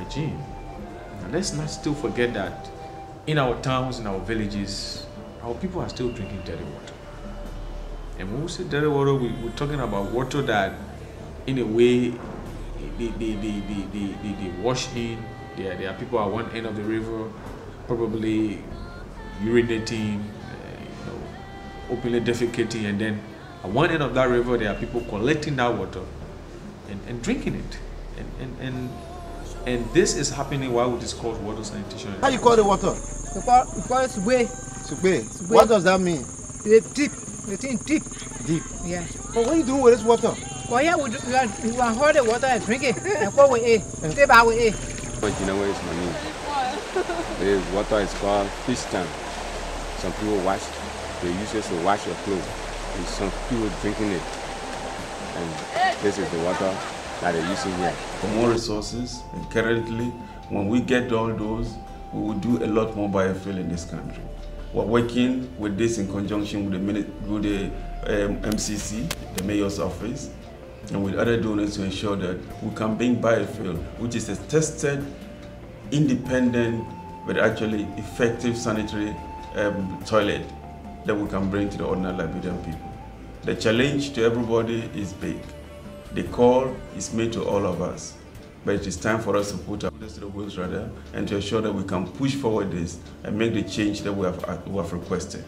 hygiene. And let's not still forget that in our towns, in our villages, our people are still drinking dirty water. And when we say dirty water, we're talking about water that, in a way, they wash in. There are people at one end of the river, probably urinating, openly defecating, and then at one end of that river, there are people collecting that water and drinking it. And this is happening while we discuss water sanitation. How you call the water? We call it sube. Sube. What does that mean? It's deep. It's in deep. Deep. Yeah. But what are you doing with this water? Well, yeah, we want to hold the water and drink it. And go with it. Stay by with it. But you know where is money? The water is called fish tank. Some people wash. They use it to wash your clothes. And some people drinking it. And this is the water that they're using here. For more resources, and currently, when we get all those, we will do a lot more biofuel in this country. We're working with this in conjunction with the MCC, the Mayor's Office, and with other donors to ensure that we can bring biofuel, which is a tested, independent, but actually effective sanitary toilet that we can bring to the ordinary Liberian people. The challenge to everybody is big. The call is made to all of us, but it is time for us to put our hands to the wheels rather, and to ensure that we can push forward this and make the change that we have requested.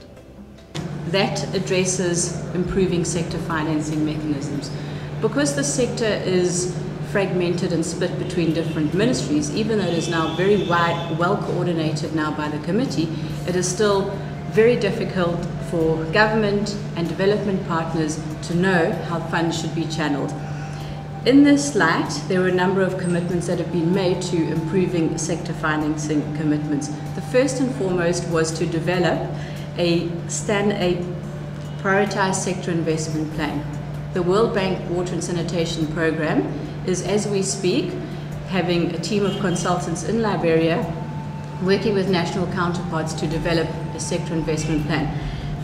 That addresses improving sector financing mechanisms. Because the sector is fragmented and split between different ministries, even though it is now very well coordinated now by the committee, it is still very difficult for government and development partners to know how funds should be channeled. In this light, there were a number of commitments that have been made to improving sector financing commitments. The first and foremost was to develop a prioritized sector investment plan. The World Bank Water and Sanitation Program is, as we speak, having a team of consultants in Liberia working with national counterparts to develop a sector investment plan.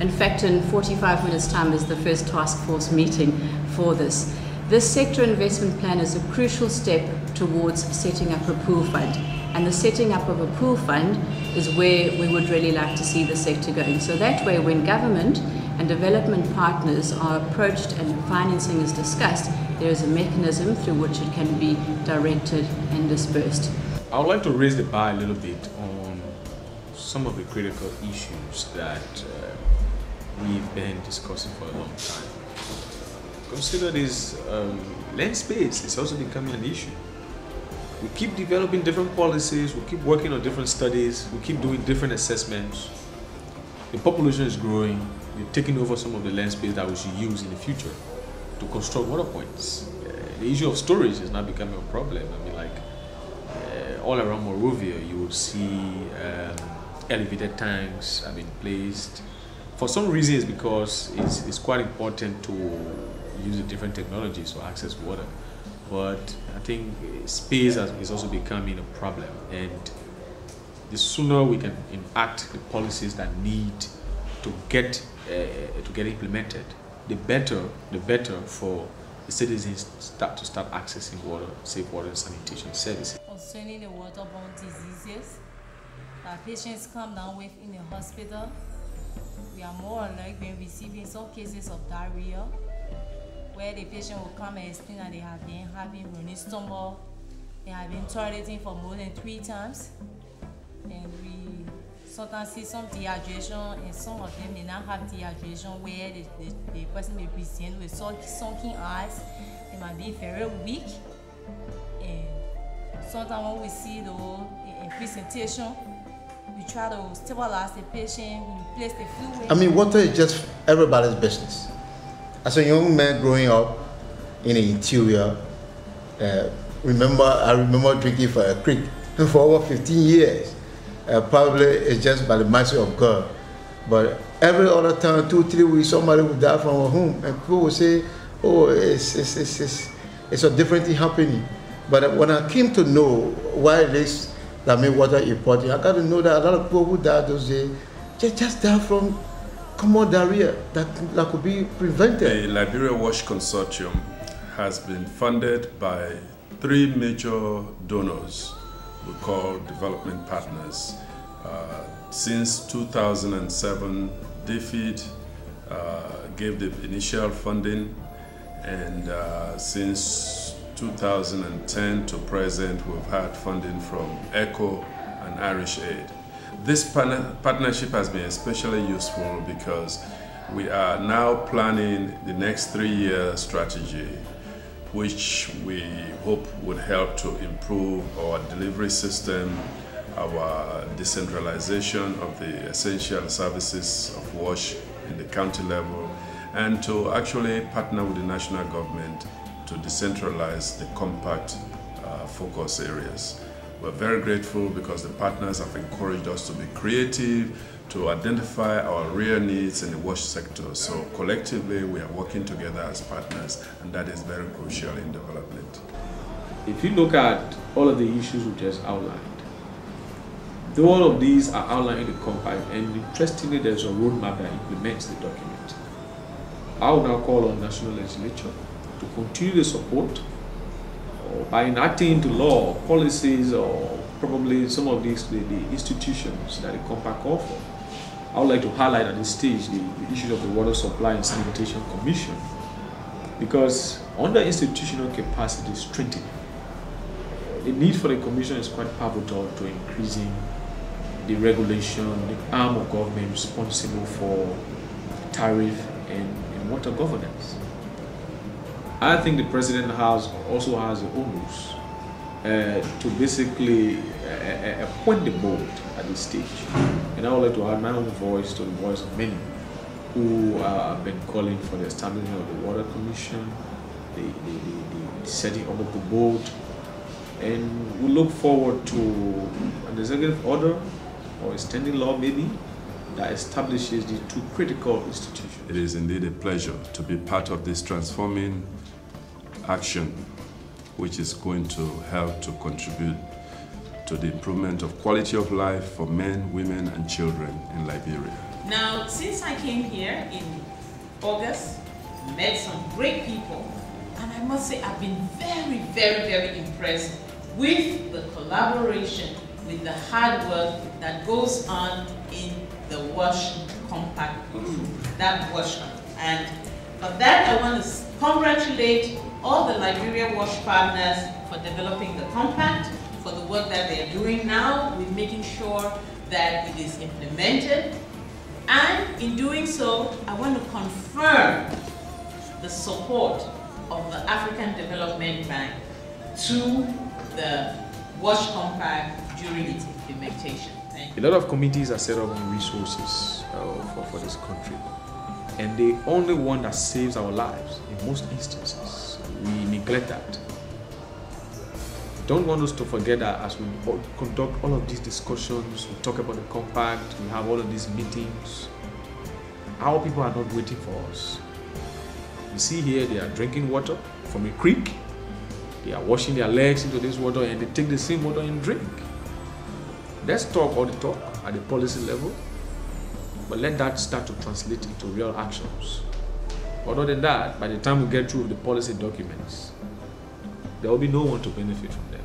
In fact, in 45 minutes' time is the first task force meeting for this. This sector investment plan is a crucial step towards setting up a pool fund. And the setting up of a pool fund is where we would really like to see the sector going. So that way, when government and development partners are approached and financing is discussed, there is a mechanism through which it can be directed and dispersed. I would like to raise the bar a little bit on some of the critical issues that we've been discussing for a long time. Consider this land space is also becoming an issue. We keep developing different policies, we keep working on different studies, we keep doing different assessments. The population is growing, we're taking over some of the land space that we should use in the future to construct water points. The issue of storage is now becoming a problem. I mean, like all around Monrovia, you will see elevated tanks have been placed. For some reason, it's because it's quite important to use the different technologies to access water. But I think space is also becoming a problem, and the sooner we can enact the policies that need to get implemented, the better for the citizens to start accessing water, safe water and sanitation services. Concerning the waterborne diseases that patients come down with in the hospital, we are more or less been receiving some cases of diarrhea, where the patient will come and explain that they have been having running stomach, they have been toileting for more than 3 times, and we sometimes see some dehydration, and some of them may not have dehydration, where the person may present with sunken eyes, they might be very weak, and sometimes when we see the presentation, we try to stabilize the patient, we replace the fluid. I mean, water is just everybody's business. As a young man growing up in the interior, I remember drinking from a creek for over 15 years. Probably it's just by the mercy of God. But every other time, 2-3 weeks, somebody would die from a home, and people would say, "Oh, it's a different thing happening." But when I came to know why this that made water important, I got to know that a lot of people who died those days just died from common diarrhea that could be prevented. The Liberia Wash Consortium has been funded by 3 major donors we call development partners. Since 2007, DFID gave the initial funding, and since 2010 to present, we've had funding from ECHO and Irish Aid. This partnership has been especially useful because we are now planning the next 3-year strategy, which we hope would help to improve our delivery system, our decentralization of the essential services of WASH in the county level, and to actually partner with the national government to decentralize the compact focus areas. We're very grateful because the partners have encouraged us to be creative, to identify our real needs in the WASH sector. So collectively, we are working together as partners, and that is very crucial in development. If you look at all of the issues we just outlined, all of these are outlined in the compact, and interestingly, there's a roadmap that implements the document. I will now call on national legislature to continue the support by enacting into law policies or probably some of these the institutions that the compact call for. I would like to highlight at this stage the issue of the Water Supply and Sanitation Commission, because under institutional capacity strengthening, the need for the commission is quite pivotal to increasing the regulation, the arm of government responsible for tariff and water governance. I think the president also has the onus to basically appoint the board at this stage. And I would like to add my own voice to the voice of many who have been calling for the establishment of the Water Commission, the setting up of the board, and we look forward to an executive order or a standing law maybe that establishes the two critical institutions. It is indeed a pleasure to be part of this transforming action, which is going to help to contribute to the improvement of quality of life for men, women, and children in Liberia. Now, since I came here in August, met some great people, and I must say I've been very, very, very impressed with the collaboration, with the hard work that goes on in the WASH Compact group, that WASH. And for that, I want to congratulate all the Liberia WASH partners for developing the compact, for the work that they are doing now with making sure that it is implemented. And in doing so, I want to confirm the support of the African Development Bank to the WASH Compact during its implementation. Thank you. A lot of committees are set up on resources for this country, and the only one that saves our lives in most instances, we neglect that. Don't want us to forget that as we conduct all of these discussions, we talk about the compact, we have all of these meetings, our people are not waiting for us. You see here, they are drinking water from a creek, they are washing their legs into this water, and they take the same water and drink. Let's talk all the talk at the policy level, but let that start to translate into real actions. Other than that, by the time we get through the policy documents, there will be no one to benefit from them.